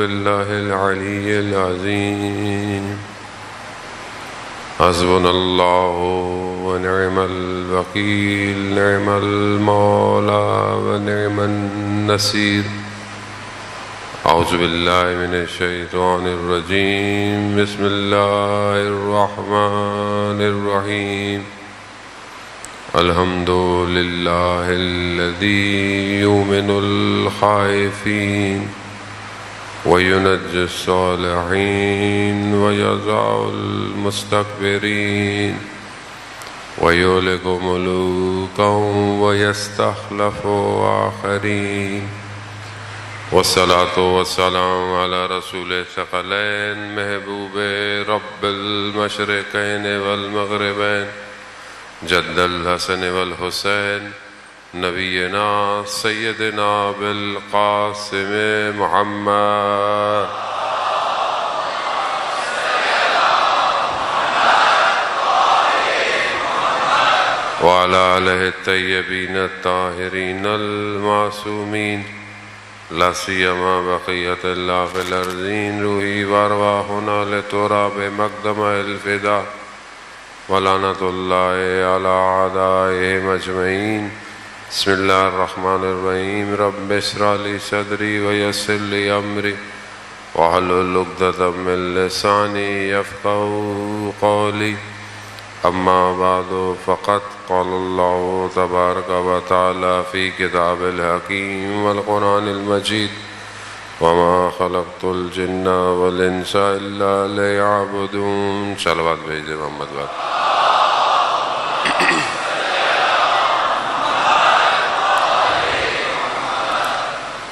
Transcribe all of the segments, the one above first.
بالله العلي العظيم. حسبنا الله ونعم الوكيل، نعم المولى ونعم النصير. أعوذ بالله من الشيطان الرجيم. بسم الله الرحمن الرحيم. الحمد لله الذي يؤمن الخائفين وينجي الصالحين ويضع المستكبرين ويهلك ملوكا ويستخلف آخرين. والصلاة والسلام على رسول الثقلين محبوب رب المشرقين والمغربين جد الحسن والحسين نبينا سيدنا بالقاسم محمد وعلى آله الطيبين الطاهرين المعصومين، لا سيما بقية الله في الأرضين. روحي وأرواحنا لتراب مقدم الفداء، ولعنة الله على أعدائهم أجمعين. بسم الله الرحمن الرحيم. رب اشرح لي صدري ويسر لي أمري واحلل عقدة من لساني يفقهوا قولي. أما بعد، فقد قال الله تبارك وتعالى في كتاب الحكيم والقرآن المجيد: وما خلقت الجن والإنس إلا ليعبدون. صلوات بھیجے محمد بات.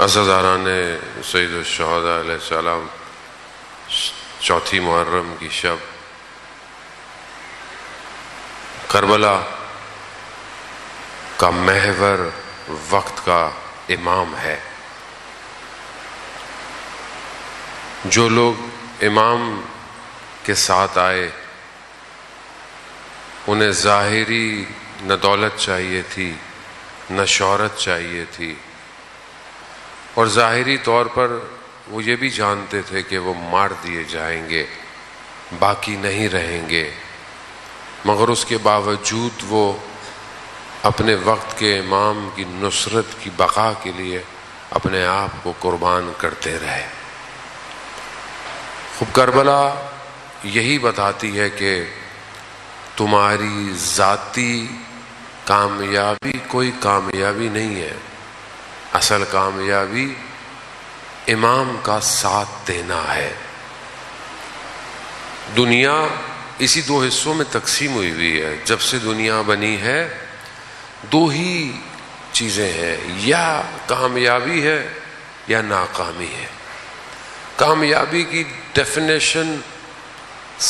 عزاداران سید الشہداء علیہ السلام، چوتھی محرم کی شب کربلا کا محور وقت کا امام ہے. جو لوگ امام کے ساتھ آئے انہیں ظاہری نہ دولت چاہیے تھی نہ شہرت چاہیے تھی، اور ظاہری طور پر وہ یہ بھی جانتے تھے کہ وہ مار دیے جائیں گے، باقی نہیں رہیں گے، مگر اس کے باوجود وہ اپنے وقت کے امام کی نصرت کی بقا کے لیے اپنے آپ کو قربان کرتے رہے. خوب کربلا یہی بتاتی ہے کہ تمہاری ذاتی کامیابی کوئی کامیابی نہیں ہے، اصل کامیابی امام کا ساتھ دینا ہے. دنیا اسی دو حصوں میں تقسیم ہوئی ہے. جب سے دنیا بنی ہے دو ہی چیزیں ہیں، یا کامیابی ہے یا ناکامی ہے. کامیابی کی ڈیفینیشن،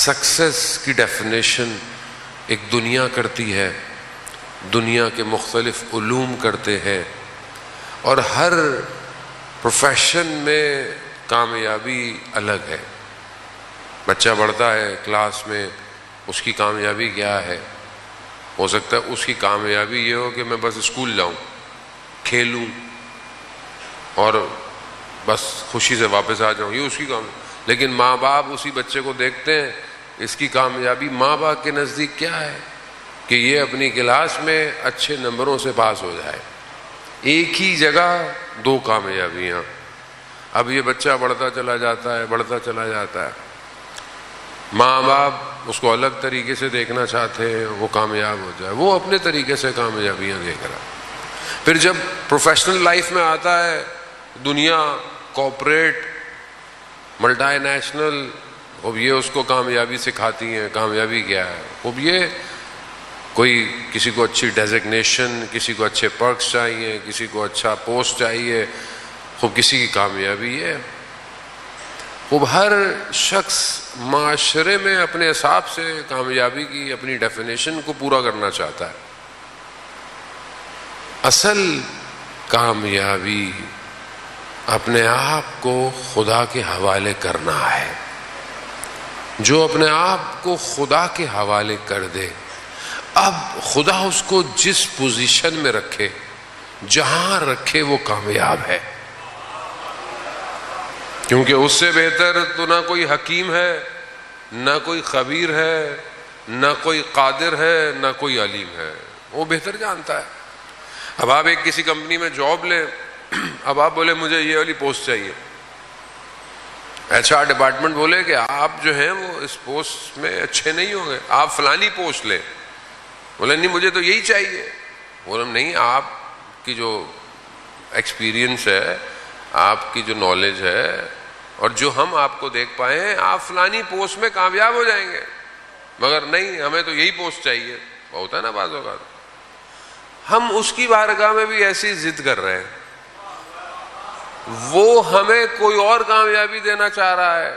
سکسیس کی ڈیفینیشن ایک دنیا کرتی ہے، دنیا کے مختلف علوم کرتے ہیں، اور ہر پروفیشن میں کامیابی الگ ہے. بچہ بڑھتا ہے کلاس میں، اس کی کامیابی کیا ہے؟ ہو سکتا ہے اس کی کامیابی یہ ہو کہ میں بس اسکول جاؤں، کھیلوں اور بس خوشی سے واپس آ جاؤں، یہ اس کی کامیابی. لیکن ماں باپ اسی بچے کو دیکھتے ہیں، اس کی کامیابی ماں باپ کے نزدیک کیا ہے؟ کہ یہ اپنی کلاس میں اچھے نمبروں سے پاس ہو جائے. ایک ہی جگہ دو کامیابیاں. اب یہ بچہ بڑھتا چلا جاتا ہے، ماں باپ اس کو الگ طریقے سے دیکھنا چاہتے ہیں، وہ کامیاب ہو جائے، وہ اپنے طریقے سے کامیابیاں دیکھ رہا. پھر جب پروفیشنل لائف میں آتا ہے، دنیا کارپوریٹ ملٹی نیشنل، اب یہ اس کو کامیابی سکھاتی ہیں. کامیابی کیا ہے؟ اب یہ کوئی کسی کو اچھی ڈیزگنیشن، کسی کو اچھے پرکس چاہیے، کسی کو اچھا پوسٹ چاہیے، خوب کسی کی کامیابی ہے. خوب ہر شخص معاشرے میں اپنے حساب سے کامیابی کی اپنی ڈیفینیشن کو پورا کرنا چاہتا ہے. اصل کامیابی اپنے آپ کو خدا کے حوالے کرنا ہے. جو اپنے آپ کو خدا کے حوالے کر دے، اب خدا اس کو جس پوزیشن میں رکھے، جہاں رکھے، وہ کامیاب ہے. کیونکہ اس سے بہتر تو نہ کوئی حکیم ہے، نہ کوئی خبیر ہے، نہ کوئی قادر ہے، نہ کوئی علیم ہے، وہ بہتر جانتا ہے۔ اب آپ ایک کسی کمپنی میں جاب لیں، اب آپ بولے مجھے یہ والی پوسٹ چاہیے، HR ڈپارٹمنٹ بولے کہ آپ جو ہیں وہ اس پوسٹ میں اچھے نہیں ہوں گے، آپ فلانی پوسٹ لیں، بولے نہیں مجھے تو یہی چاہیے، بولے نہیں آپ کی جو ایکسپیرینس ہے، آپ کی جو نالج ہے اور جو ہم آپ کو دیکھ پائے ہیں، آپ فلانی پوسٹ میں کامیاب ہو جائیں گے، مگر نہیں ہمیں تو یہی پوسٹ چاہیے۔ ہوتا ہے نا بعض اوقات ہم اس کی بارگاہ میں بھی ایسی ضد کر رہے ہیں، وہ ہمیں کوئی اور کامیابی دینا چاہ رہا ہے،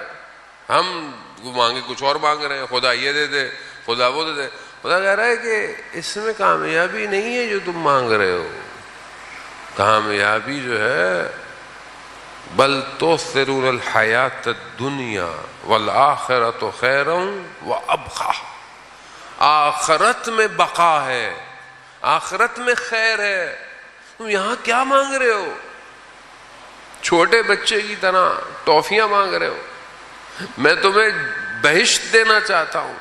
ہم مانگے کچھ اور مانگ رہے ہیں، خدا یہ دے دے، خدا وہ دے دے۔ خدا کہہ رہا ہے کہ اس میں کامیابی نہیں ہے جو تم مانگ رہے ہو، کامیابی جو ہے بل تؤثرون الحیات الدنیا والآخرۃ خیر وابقی، آخرت میں بقا ہے، آخرت میں خیر ہے، تم یہاں کیا مانگ رہے ہو؟ چھوٹے بچے کی طرح ٹافیاں مانگ رہے ہو؟ میں تمہیں بہشت دینا چاہتا ہوں،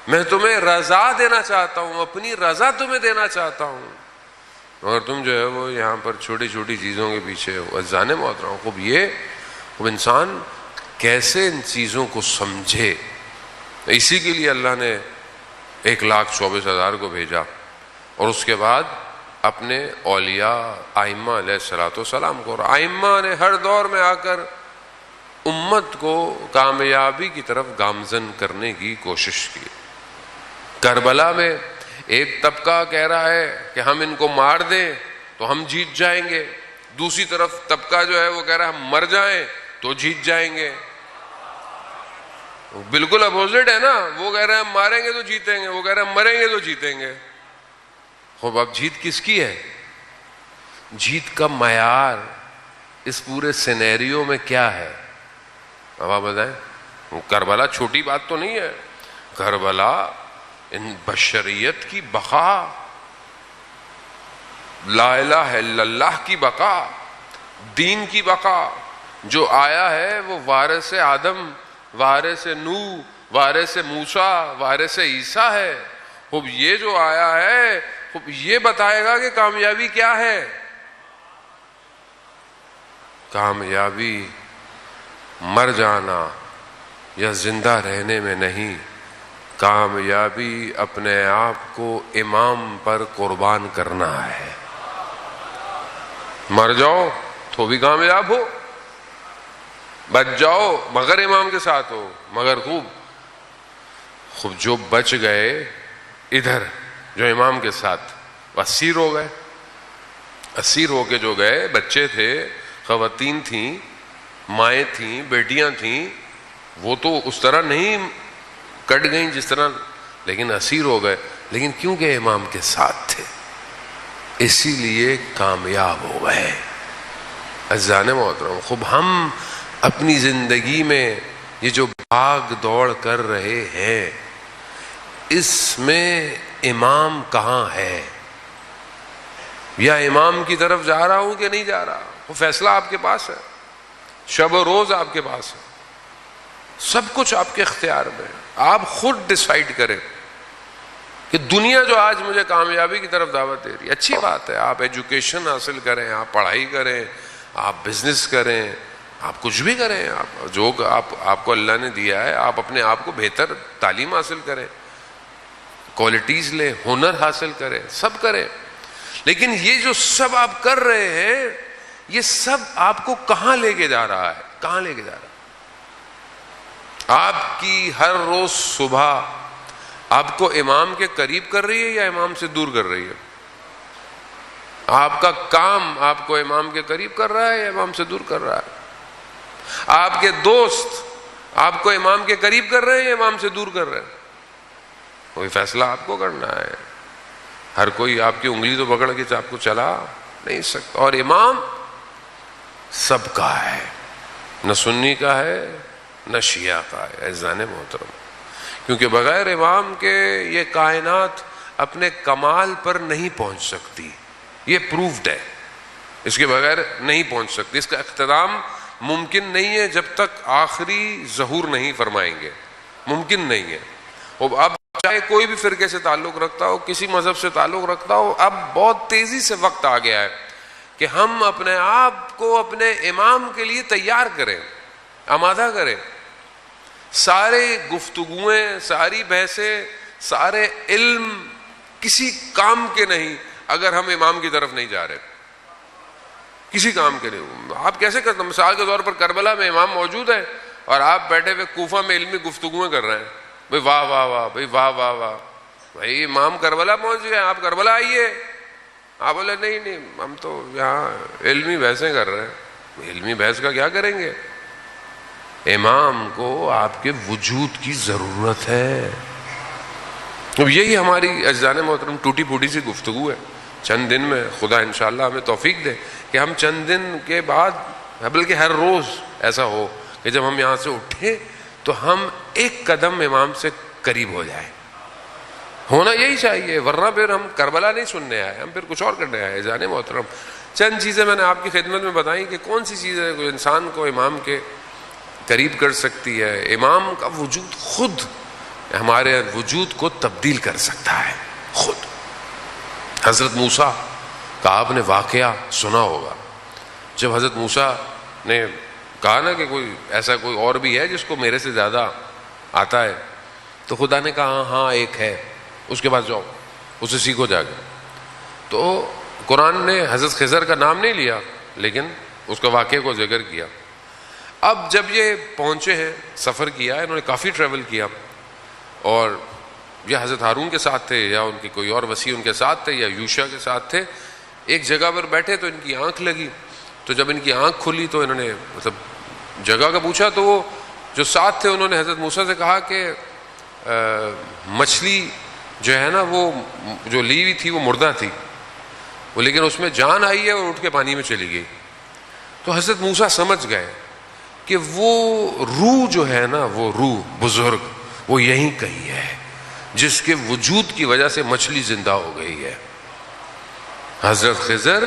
میں تمہیں رضا دینا چاہتا ہوں، اپنی رضا تمہیں دینا چاہتا ہوں، مگر تم جو ہے وہ یہاں پر چھوٹی چھوٹی چیزوں کے پیچھے ہو۔ عزیزان محترم، خوب انسان کیسے ان چیزوں کو سمجھے، اسی کے لیے اللہ نے 1,24,000 کو بھیجا، اور اس کے بعد اپنے اولیاء ائمہ علیہ الصلوۃ والسلام کو، اور ائمہ نے ہر دور میں آ کر امت کو کامیابی کی طرف گامزن کرنے کی کوشش کی۔ کربلا میں ایک طبقہ کہہ رہا ہے کہ ہم ان کو مار دیں تو ہم جیت جائیں گے، دوسری طرف طبقہ جو ہے وہ کہہ رہا ہے ہم مر جائیں تو جیت جائیں گے۔ بالکل اپوزٹ ہے نا، وہ کہہ رہے ہیں ہم ماریں گے تو جیتیں گے، وہ کہہ رہے ہیں ہم مریں گے تو جیتیں گے۔ خوب اب جیت کس کی ہے؟ جیت کا معیار اس پورے سینیریو میں کیا ہے؟ اب آپ بتائیں۔ کربلا چھوٹی بات تو نہیں ہے، کربلا ان بشریت کی بقا، لا الہ الا اللہ کی بقا، دین کی بقا، جو آیا ہے وہ وارث آدم، وارث نوح، وارث موسیٰ، وارث عیسیٰ ہے۔ خوب یہ جو آیا ہے خوب یہ بتائے گا کہ کامیابی کیا ہے۔ کامیابی مر جانا یا زندہ رہنے میں نہیں، کامیابی اپنے آپ کو امام پر قربان کرنا ہے۔ مر جاؤ تو بھی کامیاب ہو، بچ جاؤ مگر امام کے ساتھ ہو، مگر خوب جو بچ گئے ادھر، جو امام کے ساتھ اسیر ہو گئے، اسیر ہو کے جو گئے، بچے تھے، خواتین تھیں، مائیں تھیں، بیٹیاں تھیں، وہ تو اس طرح نہیں کٹ گئیں جس طرح، لیکن اسیر ہو گئے، لیکن کیونکہ امام کے ساتھ تھے اسی لیے کامیاب ہو گئے۔ عزیزان محترم، خوب ہم اپنی زندگی میں یہ جو بھاگ دوڑ کر رہے ہیں، اس میں امام کہاں ہے؟ یا امام کی طرف جا رہا ہوں کہ نہیں جا رہا؟ وہ فیصلہ آپ کے پاس ہے، شب و روز آپ کے پاس ہے، سب کچھ آپ کے اختیار میں ہے۔ آپ خود ڈیسائیڈ کریں کہ دنیا جو آج مجھے کامیابی کی طرف دعوت دے رہی ہے، اچھی بات ہے، آپ ایجوکیشن حاصل کریں، آپ پڑھائی کریں، آپ بزنس کریں، آپ کچھ بھی کریں، آپ جو آپ کو اللہ نے دیا ہے، آپ اپنے آپ کو بہتر تعلیم حاصل کریں، کوالٹیز لیں، ہنر حاصل کریں، سب کریں، لیکن یہ جو سب آپ کر رہے ہیں، یہ سب آپ کو کہاں لے کے جا رہا ہے؟ کہاں لے کے جا رہا ہے؟ آپ کی ہر روز صبح آپ کو امام کے قریب کر رہی ہے یا امام سے دور کر رہی ہے؟ آپ کا کام آپ کو امام کے قریب کر رہا ہے یا امام سے دور کر رہا ہے؟ آپ کے دوست آپ کو امام کے قریب کر رہے ہیں یا امام سے دور کر رہے ہیں؟ کوئی فیصلہ آپ کو کرنا ہے۔ ہر کوئی آپ کی انگلی تو پکڑ کے آپ کو چلا نہیں سکتا، اور امام سب کا ہے، نہ سنی کا ہے نہ شیعہ کا ہے۔ عزیزان محترم، کیونکہ بغیر امام کے یہ کائنات اپنے کمال پر نہیں پہنچ سکتی، یہ پروفڈ ہے، اس کے بغیر نہیں پہنچ سکتی، اس کا اختتام ممکن نہیں ہے جب تک آخری ظہور نہیں فرمائیں گے، ممکن نہیں ہے۔ اور اب چاہے کوئی بھی فرقے سے تعلق رکھتا ہو، کسی مذہب سے تعلق رکھتا ہو، اب بہت تیزی سے وقت آ گیا ہے کہ ہم اپنے آپ کو اپنے امام کے لیے تیار کریں، آمادہ کریں۔ سارے گفتگویں، ساری بحثیں، سارے علم کسی کام کے نہیں اگر ہم امام کی طرف نہیں جا رہے، کسی کام کے نہیں۔ آپ کیسے کرتے ہیں؟ مثال کے طور پر کربلا میں امام موجود ہے اور آپ بیٹھے ہوئے کوفہ میں علمی گفتگویں کر رہے ہیں، بھائی واہ واہ واہ، بھائی واہ واہ واہ، بھائی امام کربلا پہنچ گئے، آپ کربلا آئیے۔ آپ بولے نہیں نہیں، ہم تو یہاں علمی بحثیں کر رہے ہیں۔ علمی بحث کا کیا کریں گے؟ امام کو آپ کے وجود کی ضرورت ہے۔ اب یہی ہماری اجزان محترم ٹوٹی پھوٹی سی گفتگو ہے۔ چند دن میں خدا انشاءاللہ ہمیں توفیق دے کہ ہم چند دن کے بعد، بلکہ ہر روز ایسا ہو کہ جب ہم یہاں سے اٹھیں تو ہم ایک قدم امام سے قریب ہو جائیں۔ ہونا یہی چاہیے، ورنہ پھر ہم کربلا نہیں سننے آئے، ہم پھر کچھ اور کرنے آئے۔ اجزان محترم، چند چیزیں میں نے آپ کی خدمت میں بتائیں کہ کون سی چیزیں کوئی انسان کو امام کے قریب کر سکتی ہے۔ امام کا وجود خود ہمارے وجود کو تبدیل کر سکتا ہے، خود۔ حضرت موسیٰ کا آپ نے واقعہ سنا ہوگا، جب حضرت موسیٰ نے کہا نا کہ کوئی ایسا کوئی اور بھی ہے جس کو میرے سے زیادہ آتا ہے، تو خدا نے کہا ہاں ایک ہے، اس کے پاس جاؤ، اسے سیکھو جا کے۔ تو قرآن نے حضرت خضر کا نام نہیں لیا لیکن اس کا واقعے کو ذکر کیا۔ اب جب یہ پہنچے ہیں، سفر کیا ہے، انہوں نے کافی ٹریول کیا، اور یا حضرت ہارون کے ساتھ تھے یا ان کی کوئی اور وسیع ان کے ساتھ تھے یا یوشع کے ساتھ تھے۔ ایک جگہ پر بیٹھے تو ان کی آنکھ لگی، تو جب ان کی آنکھ کھلی تو انہوں نے مطلب جگہ کا پوچھا، تو وہ جو ساتھ تھے انہوں نے حضرت موسیٰ سے کہا کہ مچھلی جو ہے نا وہ جو لی ہوئی تھی وہ مردہ تھی، وہ لیکن اس میں جان آئی ہے اور اٹھ کے پانی میں چلی گئی۔ تو حضرت موسیٰ سمجھ گئے کہ وہ روح جو ہے نا، وہ روح بزرگ وہ یہیں کہیں ہے جس کے وجود کی وجہ سے مچھلی زندہ ہو گئی ہے۔ حضرت خضر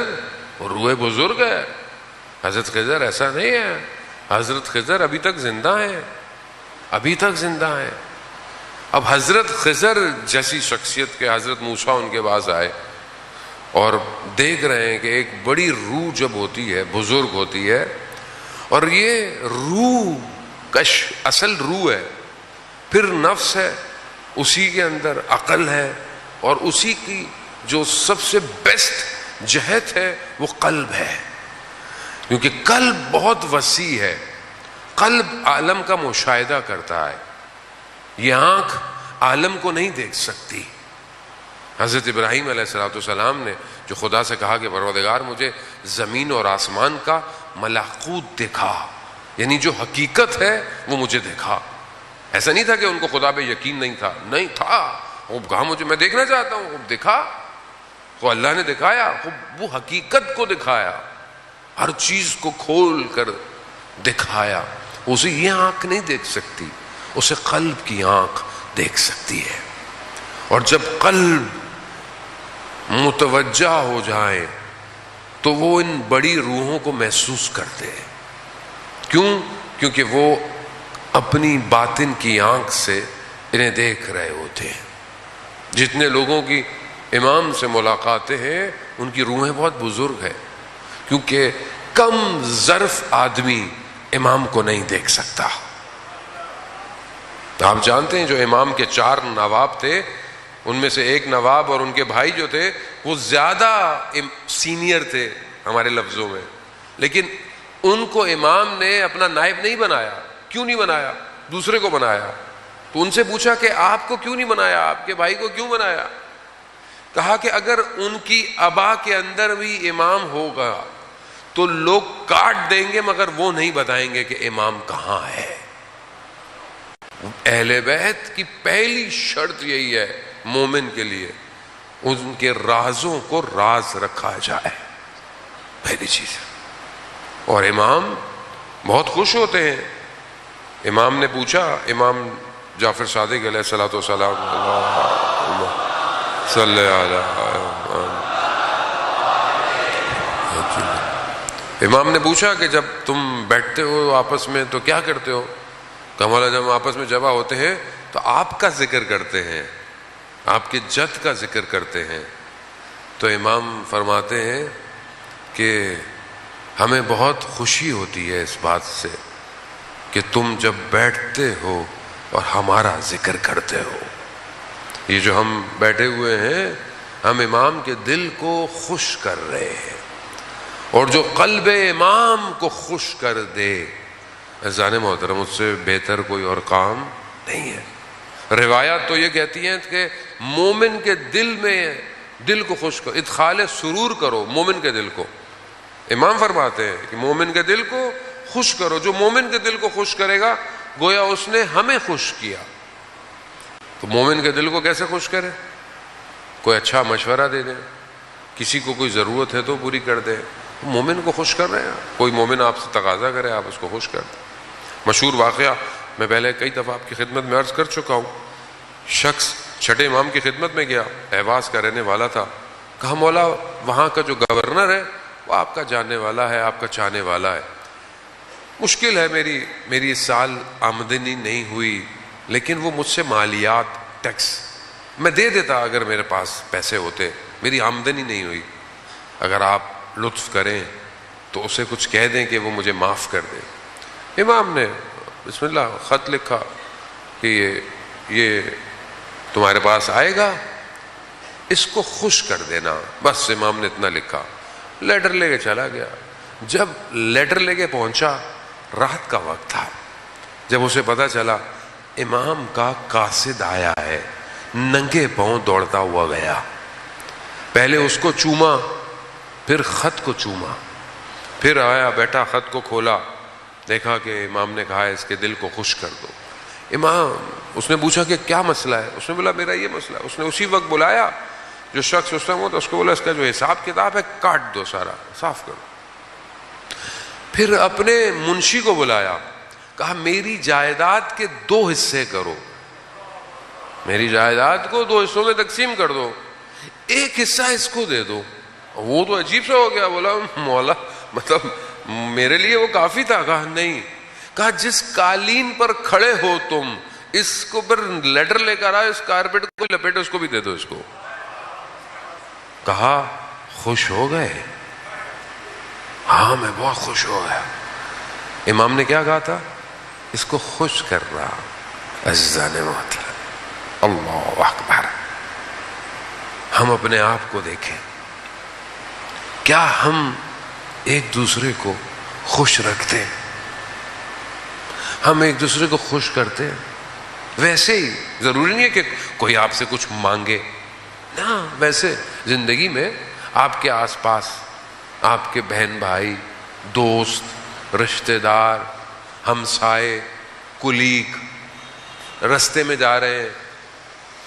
روح بزرگ ہے، حضرت خضر ایسا نہیں ہے، حضرت خضر ابھی تک زندہ ہیں، ابھی تک زندہ ہیں۔ اب حضرت خضر جیسی شخصیت کے حضرت موسیٰ ان کے پاس آئے اور دیکھ رہے ہیں کہ ایک بڑی روح جب ہوتی ہے، بزرگ ہوتی ہے، اور یہ روح کش اصل روح ہے، پھر نفس ہے، اسی کے اندر عقل ہے، اور اسی کی جو سب سے بیسٹ جہت ہے وہ قلب ہے، کیونکہ قلب بہت وسیع ہے۔ قلب عالم کا مشاہدہ کرتا ہے، یہ آنکھ عالم کو نہیں دیکھ سکتی۔ حضرت ابراہیم علیہ السلام نے جو خدا سے کہا کہ پروردگار مجھے زمین اور آسمان کا ملکوت دکھا، یعنی جو حقیقت ہے وہ مجھے دکھا۔ ایسا نہیں تھا کہ ان کو خدا پہ یقین نہیں تھا، نہیں تھا، وہ کہا مجھے میں دیکھنا چاہتا ہوں، وہ دکھا، وہ اللہ نے دکھایا، وہ حقیقت کو دکھایا، ہر چیز کو کھول کر دکھایا۔ اسے یہ آنکھ نہیں دیکھ سکتی، اسے قلب کی آنکھ دیکھ سکتی ہے۔ اور جب قلب متوجہ ہو جائے تو وہ ان بڑی روحوں کو محسوس کرتے ہیں۔ کیوں؟ کیونکہ وہ اپنی باطن کی آنکھ سے انہیں دیکھ رہے ہوتے ہیں۔ جتنے لوگوں کی امام سے ملاقاتیں ہیں ان کی روحیں بہت بزرگ ہیں، کیونکہ کم ظرف آدمی امام کو نہیں دیکھ سکتا۔ آپ جانتے ہیں جو امام کے 4 نواب تھے، ان میں سے ایک نواب اور ان کے بھائی جو تھے وہ زیادہ سینئر تھے ہمارے لفظوں میں، لیکن ان کو امام نے اپنا نائب نہیں بنایا۔ کیوں نہیں بنایا؟ دوسرے کو بنایا۔ تو ان سے پوچھا کہ آپ کو کیوں نہیں بنایا، آپ کے بھائی کو کیوں بنایا؟ کہا کہ اگر ان کی ابا کے اندر بھی امام ہوگا تو لوگ کاٹ دیں گے مگر وہ نہیں بتائیں گے کہ امام کہاں ہے۔ اہل بیت کی پہلی شرط یہی ہے مومن کے لیے، ان کے رازوں کو راز رکھا جائے، پہلی چیز۔ اور امام بہت خوش ہوتے ہیں۔ امام نے پوچھا، امام جعفر صادق علیہ الصلوۃ والسلام، اللہم صلی علی امام نے پوچھا کہ جب تم بیٹھتے ہو آپس میں تو کیا کرتے ہو؟ کہ مولا جب ہم آپس میں جمع ہوتے ہیں تو آپ کا ذکر کرتے ہیں، آپ کے جد کا ذکر کرتے ہیں۔ تو امام فرماتے ہیں کہ ہمیں بہت خوشی ہوتی ہے اس بات سے کہ تم جب بیٹھتے ہو اور ہمارا ذکر کرتے ہو۔ یہ جو ہم بیٹھے ہوئے ہیں ہم امام کے دل کو خوش کر رہے ہیں، اور جو قلب امام کو خوش کر دے، عزیزان محترم، اس سے بہتر کوئی اور کام نہیں ہے۔ روایات تو یہ کہتی ہیں کہ مومن کے دل میں دل کو خوش کرو، ادخال سرور کرو مومن کے دل کو۔ امام فرماتے ہیں کہ مومن کے دل کو خوش کرو، جو مومن کے دل کو خوش کرے گا گویا اس نے ہمیں خوش کیا۔ تو مومن کے دل کو کیسے خوش کرے؟ کوئی اچھا مشورہ دے دیں، کسی کو کوئی ضرورت ہے تو پوری کر دیں، مومن کو خوش کر رہے ہیں۔ کوئی مومن آپ سے تقاضا کرے آپ اس کو خوش کر دیں۔ مشہور واقعہ میں پہلے کئی دفعہ آپ کی خدمت میں عرض کر چکا ہوں، شخص چھٹے امام کی خدمت میں گیا، اہواز کا رہنے والا تھا، کہا مولا وہاں کا جو گورنر ہے وہ آپ کا جاننے والا ہے، آپ کا چاہنے والا ہے، مشکل ہے، میری اس سال آمدنی نہیں ہوئی، لیکن وہ مجھ سے مالیات ٹیکس میں دے دیتا اگر میرے پاس پیسے ہوتے، میری آمدنی نہیں ہوئی، اگر آپ لطف کریں تو اسے کچھ کہہ دیں کہ وہ مجھے معاف کر دے۔ امام نے بسم اللہ خط لکھا کہ یہ تمہارے پاس آئے گا، اس کو خوش کر دینا، بس امام نے اتنا لکھا، لیٹر لے کے چلا گیا۔ جب لیٹر لے کے پہنچا رات کا وقت تھا، جب اسے پتا چلا امام کا قاصد آیا ہے، ننگے پاؤں دوڑتا ہوا گیا، پہلے اس کو چوما، پھر خط کو چوما، پھر آیا بیٹا خط کو کھولا، دیکھا کہ امام نے کہا ہے اس کے دل کو خوش کر دو۔ امام اس نے پوچھا کہ کیا مسئلہ ہے؟ اس نے بولا میرا یہ مسئلہ ہے۔ اس نے اسی وقت بلایا جو شخص اس میں تھا، اس کو بولا اس کا جو حساب کتاب ہے کاٹ دو، سارا صاف کرو۔ پھر اپنے منشی کو بلایا، کہا میری جائیداد کے 2 حصے کرو، میری جائیداد کو 2 حصوں میں تقسیم کر دو، 1 حصہ اس کو دے دو۔ وہ تو عجیب سا ہو گیا، بولا مولا مطلب میرے لیے وہ کافی تھا؟ کہا نہیں۔ کہا جس قالین پر کھڑے ہو تم، اس کو پر لیٹر لے کر آئے، اس کارپیٹ کو لپیٹے، اس کو بھی دے دو اس کو۔ کہا خوش ہو گئے؟ ہاں میں بہت خوش ہو گیا۔ امام نے کیا کہا تھا؟ اس کو خوش کر رہا۔ عزیزان محترم، اللہ اکبر، ہم اپنے آپ کو دیکھیں، کیا ہم ایک دوسرے کو خوش رکھتے ہیں؟ ہم ایک دوسرے کو خوش کرتے ہیں؟ ویسے ہی ضروری نہیں ہے کہ کوئی آپ سے کچھ مانگے، نہ، ویسے زندگی میں آپ کے آس پاس آپ کے بہن بھائی، دوست، رشتہ دار، ہمسائے، کلیگ، رستے میں جا رہے ہیں،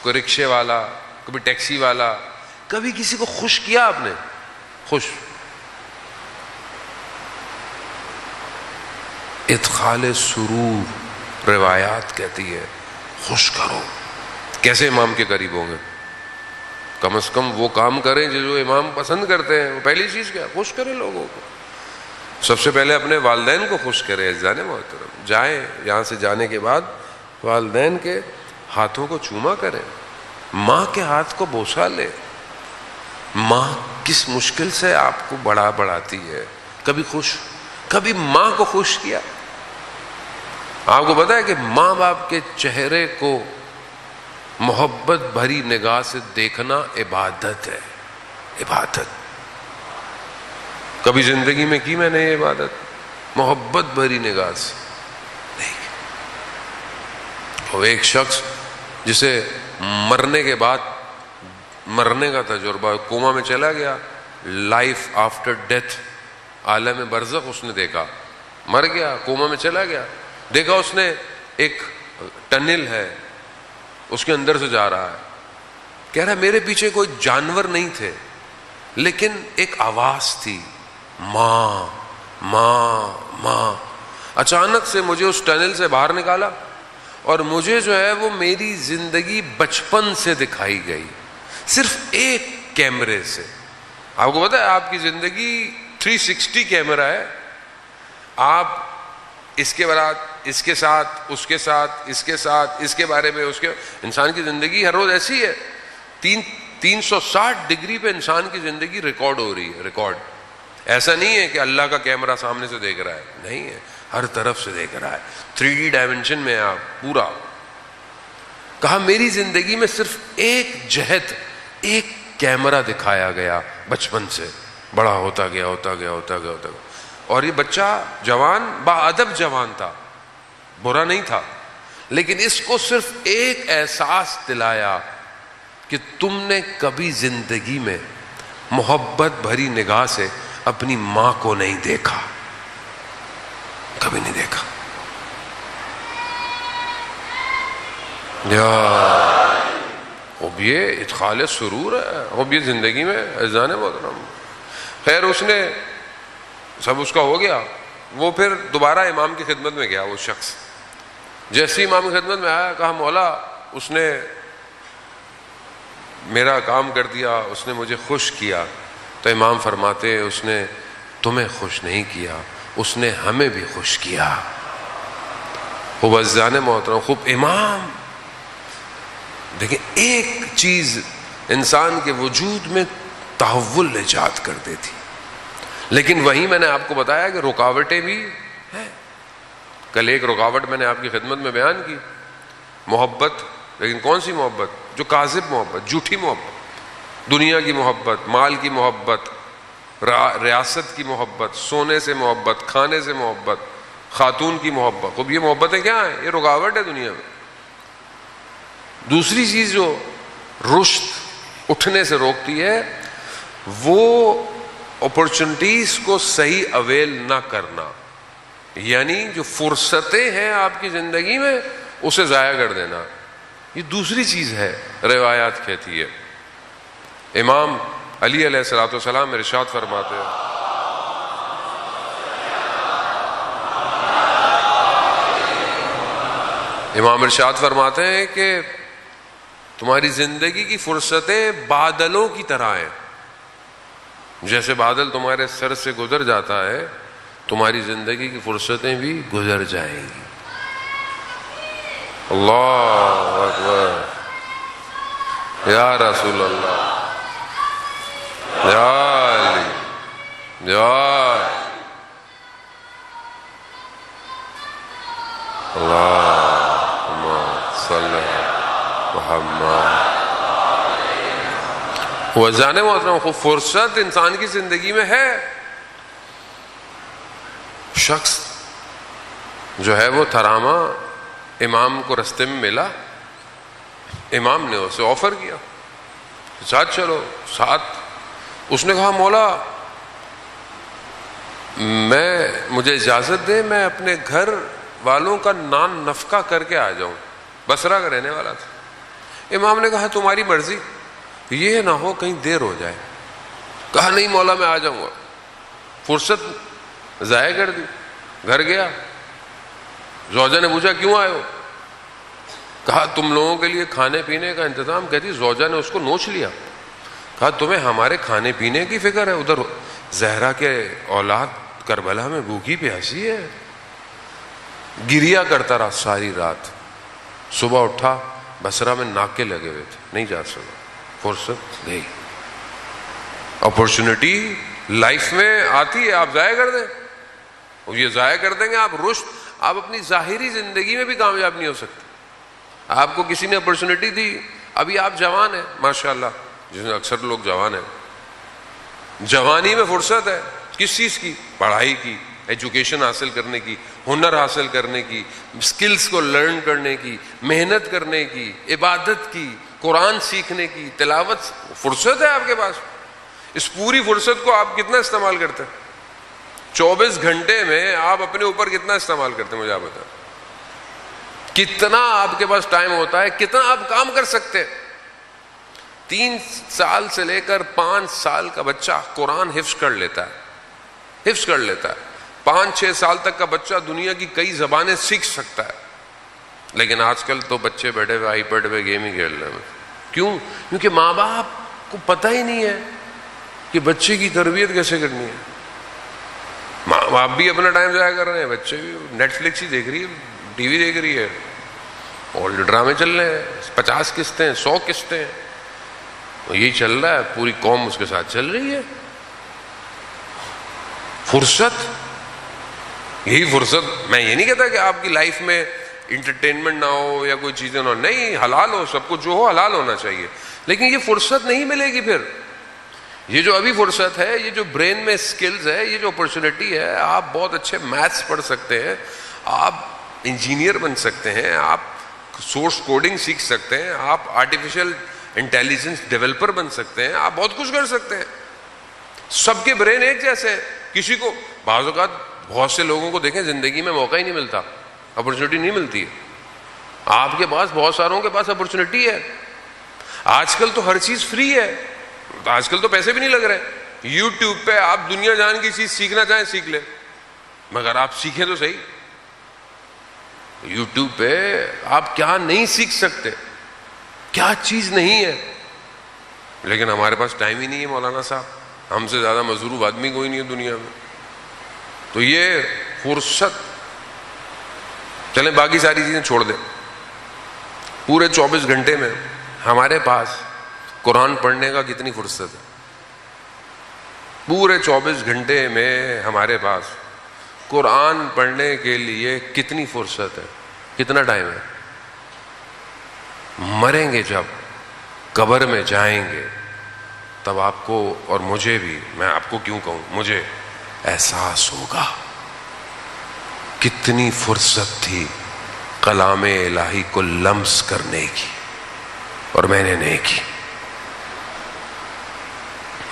کوئی رکشے والا، کبھی ٹیکسی والا، کبھی کسی کو خوش کیا آپ نے؟ خوش، ادخال سرور، روایات کہتی ہے خوش کرو۔ کیسے امام کے قریب ہوں گے؟ کم از کم وہ کام کریں جو امام پسند کرتے ہیں۔ پہلی چیز کیا؟ خوش کریں لوگوں کو۔ سب سے پہلے اپنے والدین کو خوش کریں۔ عزیزان محترم، جائیں یہاں سے جانے کے بعد والدین کے ہاتھوں کو چوما کریں، ماں کے ہاتھ کو بوسہ لے۔ ماں کس مشکل سے آپ کو بڑھاتی ہے، کبھی خوش، کبھی ماں کو خوش کیا؟ آپ کو پتا ہے کہ ماں باپ کے چہرے کو محبت بھری نگاہ سے دیکھنا عبادت ہے، عبادت۔ کبھی زندگی میں کی میں نے یہ عبادت؟ محبت بھری نگاہ سے نہیں۔ اور ایک شخص جسے مرنے کے بعد مرنے کا تجربہ، کوما میں چلا گیا، لائف آفٹر ڈیتھ، عالم برزخ اس نے دیکھا، مر گیا، کوما میں چلا گیا، دیکھا اس نے ایک ٹنل ہے، اس کے اندر سے جا رہا ہے، کہہ رہا میرے پیچھے کوئی جانور نہیں تھے، لیکن ایک آواز تھی، ماں ماں ماں۔ اچانک سے مجھے اس ٹنل سے باہر نکالا اور مجھے جو ہے وہ میری زندگی بچپن سے دکھائی گئی، صرف ایک کیمرے سے۔ آپ کو پتا ہے آپ کی زندگی 360 کیمرہ ہے. آپ اس کے بعد اس کے ساتھ اس کے ساتھ اس کے ساتھ اس کے بارے میں اس کے. انسان کی زندگی ہر روز ایسی ہے. 360 ڈگری پہ انسان کی زندگی ریکارڈ ہو رہی ہے. ریکارڈ ایسا نہیں ہے کہ اللہ کا کیمرہ سامنے سے دیکھ رہا ہے, نہیں ہے, ہر طرف سے دیکھ رہا ہے. 3D ڈائمنشن میں آپ پورا. کہا میری زندگی میں صرف ایک جہت, ایک کیمرہ دکھایا گیا بچپن سے, بڑا ہوتا گیا ہوتا گیا ہوتا گیا ہوتا گیا. اور یہ بچہ جوان باادب جوان تھا, برا نہیں تھا, لیکن اس کو صرف ایک احساس دلایا کہ تم نے کبھی زندگی میں محبت بھری نگاہ سے اپنی ماں کو نہیں دیکھا, کبھی نہیں دیکھا. اب یہ ادخال سرور ہے, اب یہ زندگی میں اذان محترم. خیر اس نے سب اس کا ہو گیا. وہ پھر دوبارہ امام کی خدمت میں گیا. وہ شخص جیسے ہی امام کی خدمت میں آیا, کہا مولا اس نے میرا کام کر دیا, اس نے مجھے خوش کیا. تو امام فرماتے اس نے تمہیں خوش نہیں کیا, اس نے ہمیں بھی خوش کیا. خوب عزیزان محترم, خوب امام. دیکھیں ایک چیز انسان کے وجود میں تحول ایجاد کر دیتی, لیکن وہیں میں نے آپ کو بتایا کہ رکاوٹیں بھی ہیں. کل ایک رکاوٹ میں نے آپ کی خدمت میں بیان کی, محبت. لیکن کون سی محبت؟ جو کاذب محبت, جھوٹی محبت, دنیا کی محبت, مال کی محبت, ریاست کی محبت, سونے سے محبت, کھانے سے محبت, خاتون کی محبت. اب یہ محبتیں کیا ہیں؟ یہ رکاوٹ ہے دنیا میں. دوسری چیز جو رشد اٹھنے سے روکتی ہے وہ اپرچونٹیز کو صحیح اویل نہ کرنا, یعنی جو فرصتیں ہیں آپ کی زندگی میں اسے ضائع کر دینا. یہ دوسری چیز ہے. روایات کہتی ہے, امام علی علیہ الصلوۃ والسلام ارشاد فرماتے ہیں, امام ارشاد فرماتے ہیں کہ تمہاری زندگی کی فرصتیں بادلوں کی طرح ہیں. جیسے بادل تمہارے سر سے گزر جاتا ہے, تمہاری زندگی کی فرصتیں بھی گزر جائیں گی. اللہ اکبر, یا رسول اللہ, یا علی, یا اللہم صلی محمد. وزان محترم, خوب فرصت انسان کی زندگی میں ہے. شخص جو ہے وہ تھرامہ امام کو رستے میں ملا, امام نے اسے آفر کیا ساتھ چلو ساتھ. اس نے کہا مولا مجھے اجازت دے, میں اپنے گھر والوں کا نان نفقہ کر کے آ جاؤں. بصرہ کا رہنے والا تھا. امام نے کہا تمہاری مرضی, یہ نہ ہو کہیں دیر ہو جائے. کہا نہیں مولا میں آ جاؤں گا. فرصت ضائع کر دی. گھر گیا, زوجہ نے پوچھا کیوں آئے ہو؟ کہا تم لوگوں کے لیے کھانے پینے کا انتظام. کہتی زوجہ نے اس کو نوچ لیا. کہا تمہیں ہمارے کھانے پینے کی فکر ہے؟ ادھر زہرا کے اولاد کربلا میں بھوکی پیاسی ہے. گریا کرتا رہا ساری رات. صبح اٹھا, بصرہ میں ناکے لگے ہوئے تھے, نہیں جا سکا. فرصت گئی. اپرچونٹی لائف میں آتی ہے, آپ ضائع کر دیں. اور یہ ضائع کر دیں گے آپ رشد, آپ اپنی ظاہری زندگی میں بھی کامیاب نہیں ہو سکتے. آپ کو کسی نے اپرچونٹی دی, ابھی آپ جوان ہیں ماشاءاللہ, جس میں اکثر لوگ جوان ہیں, جوانی میں فرصت ہے کس چیز کی؟ پڑھائی کی, ایجوکیشن حاصل کرنے کی, ہنر حاصل کرنے کی, سکلز کو لرن کرنے کی, محنت کرنے کی, عبادت کی, قرآن سیکھنے کی, تلاوت. فرصت ہے آپ کے پاس. اس پوری فرصت کو آپ کتنا استعمال کرتے ہیں؟ 24 گھنٹے میں آپ اپنے اوپر کتنا استعمال کرتے ہیں مجھے آپ بتائیں. کتنا آپ کے پاس ٹائم ہوتا ہے, کتنا آپ کام کر سکتے ہیں. 3 سال سے لے کر 5 سال کا بچہ قرآن حفظ کر لیتا ہے, حفظ کر لیتا ہے. 5-6 سال تک کا بچہ دنیا کی کئی زبانیں سیکھ سکتا ہے. لیکن آج کل تو بچے بیٹھے ہوئے آئی پیڈ پہ گیم ہی کھیل رہے ہیں. کیوں؟ کیونکہ ماں باپ کو پتہ ہی نہیں ہے کہ بچے کی تربیت کیسے کرنی ہے. آپ بھی اپنا ٹائم ضائع کر رہے ہیں, بچے بھی نیٹ فلکس ہی دیکھ رہی ہے, ٹی وی دیکھ رہی ہے, اولڈ ڈرامے چل رہے ہیں, 50 قسطیں 100 قسطیں, یہی چل رہا ہے, پوری قوم اس کے ساتھ چل رہی ہے. فرصت, یہی فرصت. میں یہ نہیں کہتا کہ آپ کی لائف میں انٹرٹینمنٹ نہ ہو یا کوئی چیزیں نہ ہو, نہیں, حلال ہو, سب کچھ جو ہو حلال ہونا چاہیے, لیکن یہ فرصت نہیں ملے گی پھر. یہ جو ابھی فرصت ہے, یہ جو برین میں سکلز ہے, یہ جو اپرچونٹی ہے, آپ بہت اچھے میتھس پڑھ سکتے ہیں, آپ انجینئر بن سکتے ہیں, آپ سورس کوڈنگ سیکھ سکتے ہیں, آپ آرٹیفیشل انٹیلیجنس ڈیولپر بن سکتے ہیں, آپ بہت کچھ کر سکتے ہیں. سب کے برین ایک جیسے ہیں. کسی کو, بعض اوقات بہت سے لوگوں کو دیکھیں زندگی میں موقع ہی نہیں ملتا, اپرچونٹی نہیں ملتی ہے. آپ کے پاس, بہت ساروں کے پاس اپرچونٹی ہے. آج کل تو ہر چیز فری ہے, آج کل تو پیسے بھی نہیں لگ رہے. یوٹیوب پہ آپ دنیا جان کی چیز سیکھنا چاہیں سیکھ لیں, مگر آپ سیکھیں تو صحیح. یوٹیوب پہ آپ کیا نہیں سیکھ سکتے, کیا چیز نہیں ہے. لیکن ہمارے پاس ٹائم ہی نہیں ہے مولانا صاحب, ہم سے زیادہ مصروف آدمی کوئی نہیں ہے دنیا میں. تو یہ فرصت, چلیں باقی ساری چیزیں چھوڑ دیں. پورے 24 گھنٹے میں ہمارے پاس قرآن پڑھنے کا کتنی فرصت ہے؟ پورے 24 گھنٹے میں ہمارے پاس قرآن پڑھنے کے لیے کتنی فرصت ہے, کتنا ٹائم ہے؟ مریں گے جب, قبر میں جائیں گے, تب آپ کو اور مجھے بھی, میں آپ کو کیوں کہوں, مجھے احساس ہوگا کتنی فرصت تھی کلام الہی کو لمس کرنے کی, اور میں نے نہیں کی.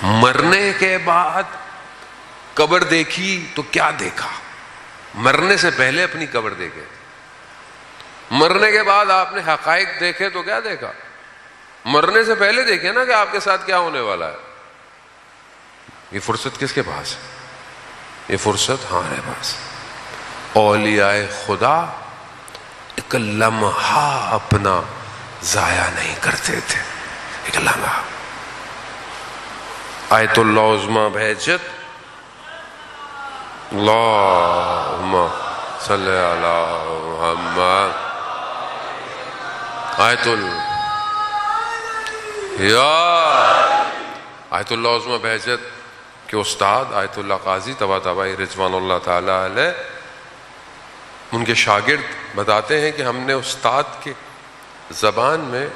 مرنے کے بعد قبر دیکھی تو کیا دیکھا؟ مرنے سے پہلے اپنی قبر دیکھے, مرنے کے بعد آپ نے حقائق دیکھے تو کیا دیکھا؟ مرنے سے پہلے دیکھے نا کہ آپ کے ساتھ کیا ہونے والا ہے. یہ فرصت کس کے پاس ہے؟ یہ فرصت ہمارے پاس. اولیاء خدا ایک لمحہ اپنا ضائع نہیں کرتے تھے, ایک لمحہ. آیت اللہ عظمی بہجت, اللہم صلی علی محمد. آیت اللہ عظمی بہجت کے استاد آیت اللہ قاضی طباطبائی رضوان اللہ تعالی علیہ, ان کے شاگرد بتاتے ہیں کہ ہم نے استاد کے زبان میں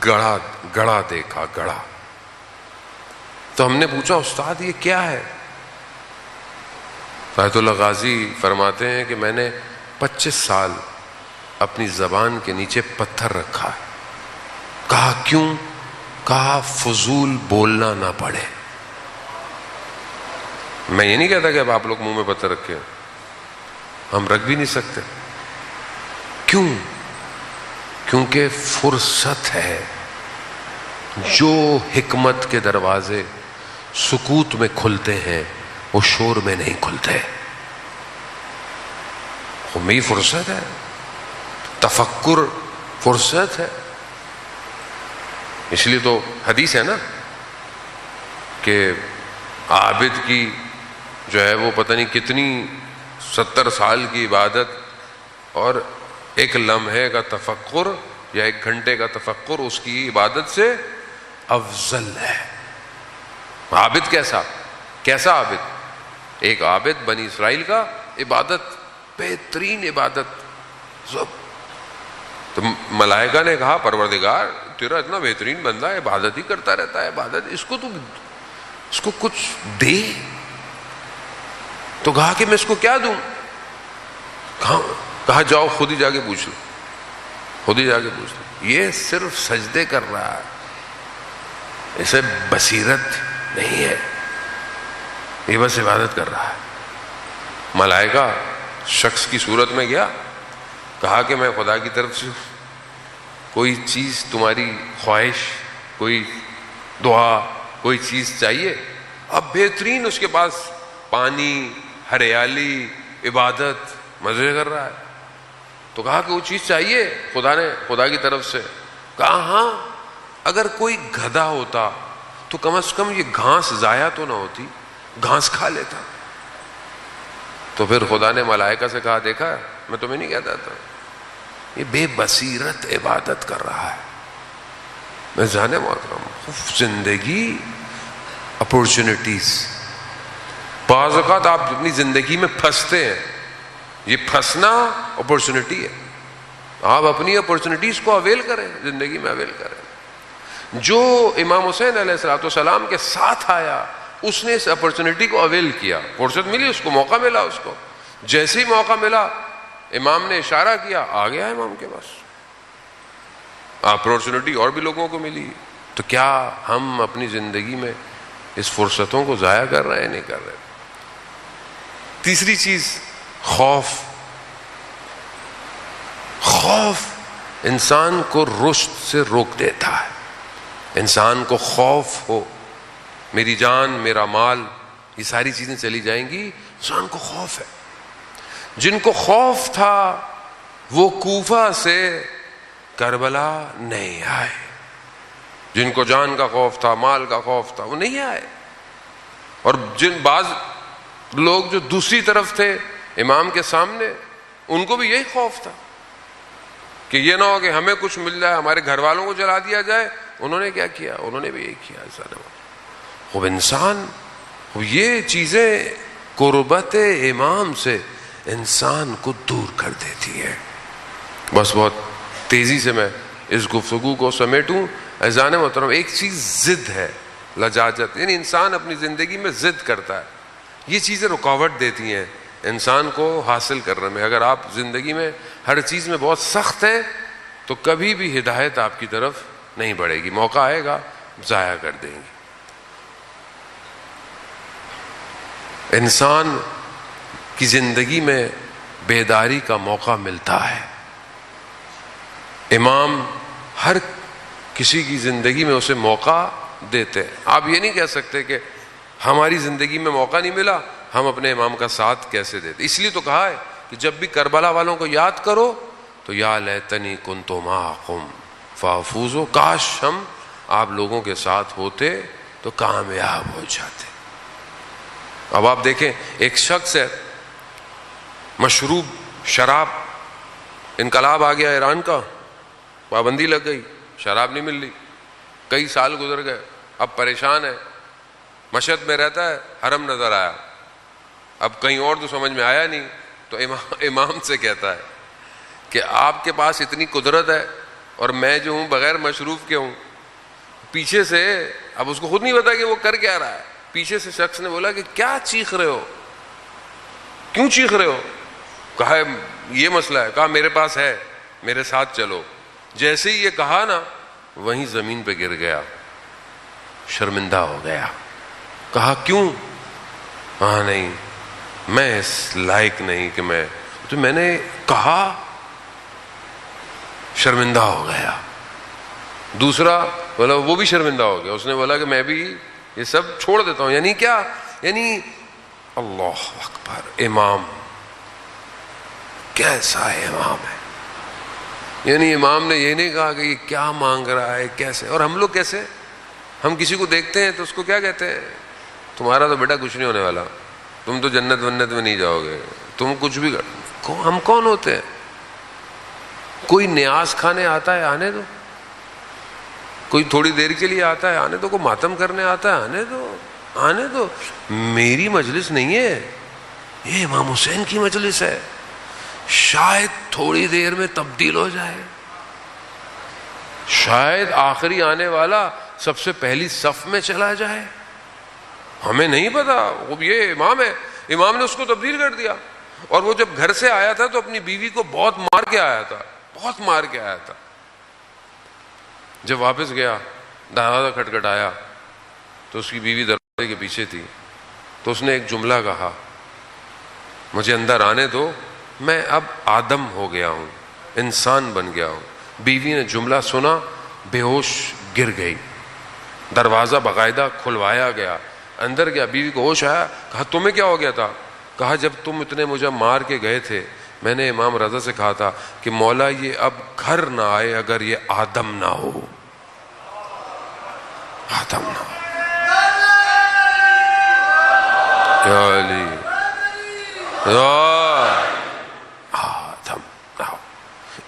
گڑھا دیکھا, گڑھا. تو ہم نے پوچھا استاد یہ کیا ہے؟ آیت اللہ غازی فرماتے ہیں کہ میں نے 25 سال اپنی زبان کے نیچے پتھر رکھا ہے. کہا کیوں؟ کہا فضول بولنا نہ پڑے. میں یہ نہیں کہتا کہ اب آپ لوگ منہ میں پتھر رکھے, ہم رکھ بھی نہیں سکتے. کیوں؟ کیونکہ فرصت ہے. جو حکمت کے دروازے سکوت میں کھلتے ہیں وہ شور میں نہیں کھلتے. خمی فرصت ہے, تفکر فرصت ہے. اس لیے تو حدیث ہے نا کہ عابد کی جو ہے وہ پتہ نہیں کتنی 70 سال کی عبادت اور ایک لمحے کا تفکر یا 1 گھنٹے کا تفکر اس کی عبادت سے افضل ہے. عابد کیسا عابد؟ ایک عابد بنی اسرائیل کا عبادت, بہترین عبادت. تو ملائکہ نے کہا پروردگار تیرا اتنا بہترین بندہ ہے, عبادت ہی کرتا رہتا ہے, عبادت, اس کو کچھ دے. تو کہا کہ میں اس کو کیا دوں؟ کہا جاؤ خود ہی جا کے پوچھ لو, خود ہی جا کے پوچھ لو. یہ صرف سجدے کر رہا ہے, اسے بصیرت نہیں ہے, یہ بس عبادت کر رہا ہے. ملائکہ شخص کی صورت میں گیا, کہا کہ میں خدا کی طرف سے کوئی چیز, تمہاری خواہش, کوئی دعا, کوئی چیز چاہیے. اب بہترین اس کے پاس پانی, ہریالی, عبادت, مزے کر رہا ہے. تو کہا کہ وہ چیز چاہیے خدا کی طرف سے. کہا ہاں, اگر کوئی گدھا ہوتا تو کم از کم یہ گھاس ضائع تو نہ ہوتی, گھاس کھا لیتا. تو پھر خدا نے ملائکہ سے کہا دیکھا میں تمہیں نہیں کہتا تھا یہ بے بصیرت عبادت کر رہا ہے. میں جانے محترم زندگی اپورچونٹیز، بعض اوقات آپ اپنی زندگی میں پھنستے ہیں، یہ پھنسنا اپورچونٹی ہے. آپ اپنی اپورچونٹیز کو اویل کریں، زندگی میں اویل کریں. جو امام حسین علیہ السلام کے ساتھ آیا اس نے اس اپورچونٹی کو اویل کیا، فرصت ملی اس کو، موقع ملا اس کو. جیسے ہی موقع ملا امام نے اشارہ کیا، آ گیا امام کے پاس. اپورچونٹی اور بھی لوگوں کو ملی. تو کیا ہم اپنی زندگی میں اس فرصتوں کو ضائع کر رہے ہیں؟ نہیں کر رہے. تیسری چیز خوف. خوف انسان کو رشد سے روک دیتا ہے. انسان کو خوف ہو، میری جان میرا مال یہ ساری چیزیں چلی جائیں گی، انسان کو خوف ہے. جن کو خوف تھا وہ کوفہ سے کربلا نہیں آئے. جن کو جان کا خوف تھا، مال کا خوف تھا، وہ نہیں آئے. اور جن بعض لوگ جو دوسری طرف تھے امام کے سامنے، ان کو بھی یہی خوف تھا کہ یہ نہ ہو کہ ہمیں کچھ مل جائے، ہمارے گھر والوں کو جلا دیا جائے. انہوں نے کیا کیا؟ انہوں نے بھی یہی کیا. خوب انسان یہ چیزیں قربت امام سے انسان کو دور کر دیتی ہے. بس بہت تیزی سے میں اس گفتگو کو سمیٹوں. عزیزان محترم، ایک چیز ضد ہے، لجاجت، یعنی انسان اپنی زندگی میں ضد کرتا ہے. یہ چیزیں رکاوٹ دیتی ہیں انسان کو حاصل کرنے میں. اگر آپ زندگی میں ہر چیز میں بہت سخت ہیں تو کبھی بھی ہدایت آپ کی طرف نہیں بڑھے گی. موقع آئے گا ضائع کر دیں گے. انسان کی زندگی میں بیداری کا موقع ملتا ہے. امام ہر کسی کی زندگی میں اسے موقع دیتے ہیں. آپ یہ نہیں کہہ سکتے کہ ہماری زندگی میں موقع نہیں ملا، ہم اپنے امام کا ساتھ کیسے دیتے. اس لیے تو کہا ہے کہ جب بھی کربلا والوں کو یاد کرو تو یا لیتنی کنت معکم فافوز، کاش ہم آپ لوگوں کے ساتھ ہوتے تو کامیاب ہو جاتے. اب آپ دیکھیں ایک شخص ہے، مشروب شراب، انقلاب آ گیا ایران کا، پابندی لگ گئی، شراب نہیں مل رہی، کئی سال گزر گئے، اب پریشان ہے. مشہد میں رہتا ہے، حرم نظر آیا، اب کہیں اور تو سمجھ میں آیا نہیں، تو امام سے کہتا ہے کہ آپ کے پاس اتنی قدرت ہے اور میں جو ہوں بغیر مشروب کے ہوں. پیچھے سے اب اس کو خود نہیں پتا کہ وہ کر کیا رہا ہے. پیچھے سے شخص نے بولا کہ کیا چیخ رہے ہو، کیوں چیخ رہے ہو؟ کہا یہ مسئلہ ہے. کہا میرے پاس ہے، میرے ساتھ چلو. جیسے ہی یہ کہا نا وہیں زمین پہ گر گیا، شرمندہ ہو گیا. کہا کیوں؟ ہاں نہیں، میں اس لائق نہیں کہ میں نے کہا، شرمندہ ہو گیا. دوسرا بولا وہ بھی شرمندہ ہو گیا. اس نے بولا کہ میں بھی یہ سب چھوڑ دیتا ہوں. یعنی کیا؟ یعنی اللہ اکبر، امام کیسا امام ہے. یعنی امام نے یہ نہیں کہا کہ یہ کیا مانگ رہا ہے، کیسے. اور ہم لوگ کیسے، ہم کسی کو دیکھتے ہیں تو اس کو کیا کہتے ہیں؟ تمہارا تو بیٹا کچھ نہیں ہونے والا، تم تو جنت ونت میں نہیں جاؤ گے، تم کچھ بھی ہم کون ہوتے ہیں؟ کوئی نیاز کھانے آتا ہے، آنے دو. کوئی تھوڑی دیر کے لیے آتا ہے، آنے دو. کوئی ماتم کرنے آتا ہے، آنے دو، آنے دو. میری مجلس نہیں ہے، یہ امام حسین کی مجلس ہے. شاید تھوڑی دیر میں تبدیل ہو جائے، شاید آخری آنے والا سب سے پہلی صف میں چلا جائے، ہمیں نہیں پتا. وہ یہ امام ہے، امام نے اس کو تبدیل کر دیا. اور وہ جب گھر سے آیا تھا تو اپنی بیوی کو بہت مار کے آیا تھا، بہت مار کے آیا تھا. جب واپس گیا دروازہ کھٹکھٹایا تو اس کی بیوی دروازے کے پیچھے تھی. تو اس نے ایک جملہ کہا، مجھے اندر آنے دو، میں اب آدم ہو گیا ہوں، انسان بن گیا ہوں. بیوی نے جملہ سنا، بے ہوش گر گئی. دروازہ باقاعدہ کھلوایا گیا، اندر گیا، بیوی کو ہوش آیا. کہا تمہیں کیا ہو گیا تھا؟ کہا جب تم اتنے مجھے مار کے گئے تھے میں نے امام رضا سے کہا تھا کہ مولا یہ اب گھر نہ آئے اگر یہ آدم نہ ہو، آدم نہ ہو. یا علی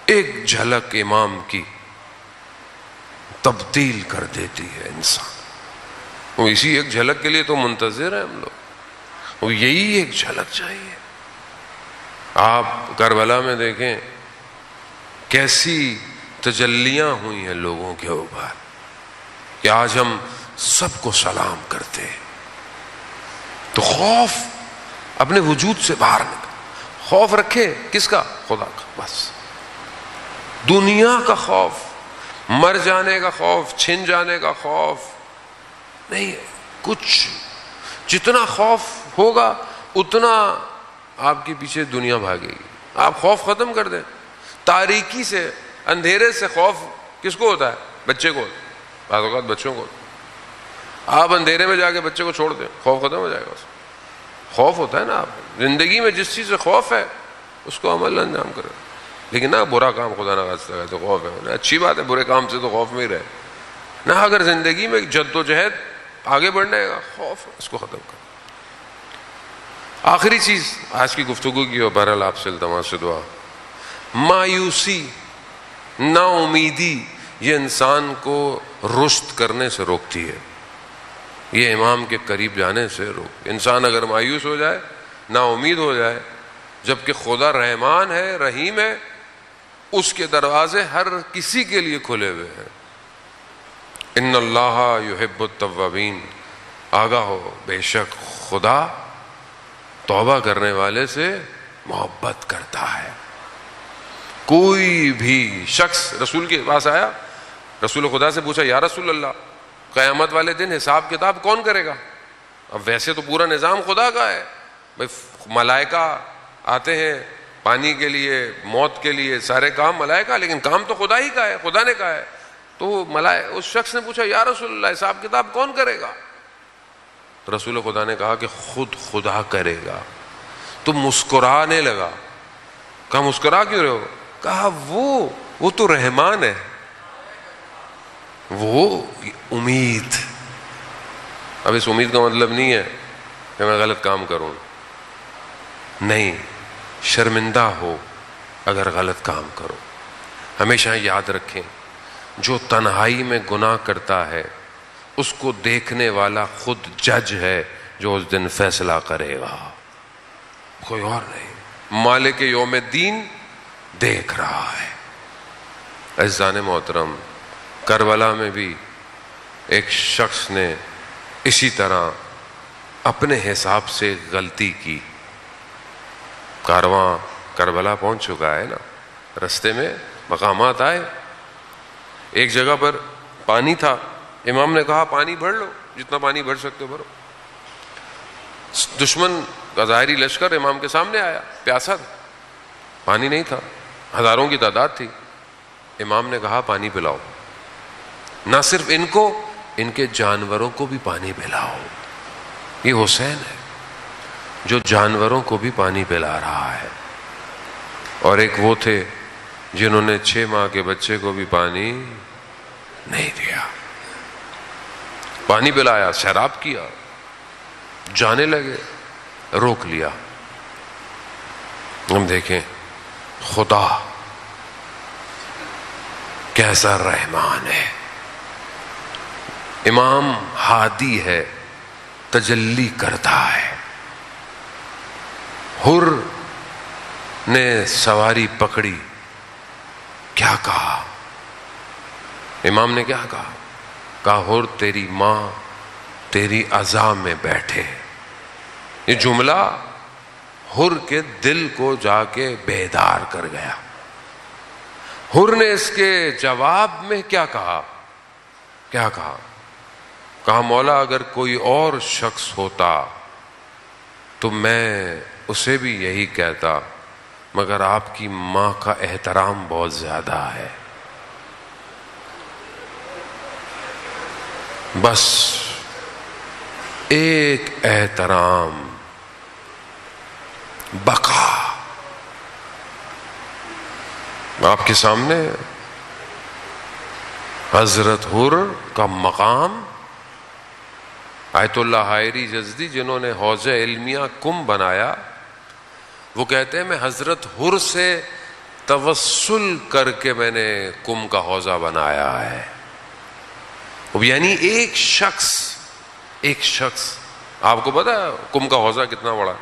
ایک جھلک امام کی تبدیل کر دیتی ہے انسان. وہ اسی ایک جھلک کے لیے تو منتظر ہیں ہم لوگ. وہ یہی ایک جھلک چاہیے. آپ کربلا میں دیکھیں کیسی تجلیاں ہوئی ہیں لوگوں کے اوپر کہ آج ہم سب کو سلام کرتے ہیں. تو خوف اپنے وجود سے باہر نکل. خوف رکھے کس کا؟ خدا کا. بس دنیا کا خوف، مر جانے کا خوف، چھن جانے کا خوف نہیں ہے کچھ. جتنا خوف ہوگا اتنا آپ کے پیچھے دنیا بھاگے گی. آپ خوف ختم کر دیں. تاریکی سے، اندھیرے سے خوف کس کو ہوتا ہے؟ بچے کو. بعض اوقات بچوں کو. آپ اندھیرے میں جا کے بچے کو چھوڑ دیں، خوف ختم ہو جائے گا. خوف ہوتا ہے نا. آپ زندگی میں جس چیز سے خوف ہے اس کو عمل انجام کریں. لیکن نہ برا کام خدا نہ خاصہ ہے تو خوف ہے. اچھی بات ہے، برے کام سے تو خوف میں ہی رہے نہ. اگر زندگی میں جد و جہد آگے بڑھنے کا خوف ہے اس کو ختم کر. آخری چیز آج کی گفتگو کی اور بہرحال آپ سے التماس سے دعا، مایوسی، نا امیدی، یہ انسان کو رشد کرنے سے روکتی ہے. یہ امام کے قریب جانے سے روک. انسان اگر مایوس ہو جائے، نا امید ہو جائے، جبکہ خدا رحمان ہے، رحیم ہے، اس کے دروازے ہر کسی کے لیے کھلے ہوئے ہیں. ان اللہ یحب التوابین. آگاہ ہو، بے شک خدا توبہ کرنے والے سے محبت کرتا ہے. کوئی بھی شخص رسول کے پاس آیا، رسول خدا سے پوچھا، یا رسول اللہ، قیامت والے دن حساب کتاب کون کرے گا؟ اب ویسے تو پورا نظام خدا کا ہے بھائی. ملائکہ آتے ہیں پانی کے لیے، موت کے لیے، سارے کام ملائکہ، لیکن کام تو خدا ہی کا ہے، خدا نے کہا ہے. تو اس شخص نے پوچھا، یا رسول اللہ، حساب کتاب کون کرے گا؟ رسول خدا نے کہا کہ خود خدا کرے گا. تو مسکرانے لگا. کہا مسکرا کیوں رہے ہو؟ کہا وہ تو رحمان ہے. وہ امید. اب اس امید کا مطلب نہیں ہے کہ میں غلط کام کروں، نہیں، شرمندہ ہو اگر غلط کام کرو. ہمیشہ یاد رکھیں، جو تنہائی میں گناہ کرتا ہے اس کو دیکھنے والا خود جج ہے جو اس دن فیصلہ کرے گا، کوئی اور نہیں. مالک یوم الدین دیکھ رہا ہے. عزیزان محترم، کربلا میں بھی ایک شخص نے اسی طرح اپنے حساب سے غلطی کی. کارواں کربلا پہنچ چکا ہے نا. رستے میں مقامات آئے. ایک جگہ پر پانی تھا. امام نے کہا پانی بھر لو، جتنا پانی بھر سکتے ہو بھرو. دشمن کا ظاہری لشکر امام کے سامنے آیا، پیاسا تھا، پانی نہیں تھا، ہزاروں کی تعداد تھی. امام نے کہا پانی پلاؤ. نہ صرف ان کو، ان کے جانوروں کو بھی پانی پلاؤ. یہ حسین ہے جو جانوروں کو بھی پانی پلا رہا ہے. اور ایک وہ تھے جنہوں نے 6 ماہ کے بچے کو بھی پانی نہیں دیا. پانی پلایا، شراب کیا، جانے لگے، روک لیا. ہم دیکھیں خدا کیسا رحمان ہے. امام ہادی ہے، تجلی کرتا ہے. حر نے سواری پکڑی، کیا کہا؟ امام نے کیا کہا؟ کہا حر تیری ماں تیری عزا میں بیٹھے. یہ جملہ حر کے دل کو جا کے بیدار کر گیا. حر نے اس کے جواب میں کیا کہا؟ کیا کہا؟ کہا مولا اگر کوئی اور شخص ہوتا تو میں اسے بھی یہی کہتا، مگر آپ کی ماں کا احترام بہت زیادہ ہے. بس ایک احترام، بقا آپ کے سامنے. حضرت حر کا مقام، آیت اللہ حائری جزدی جنہوں نے حوض علمیہ کم بنایا، وہ کہتے ہیں میں حضرت حر سے توسل کر کے میں نے کم کا حوضہ بنایا ہے. یعنی ایک شخص آپ کو پتا ہے کم کا حوضہ کتنا بڑا؟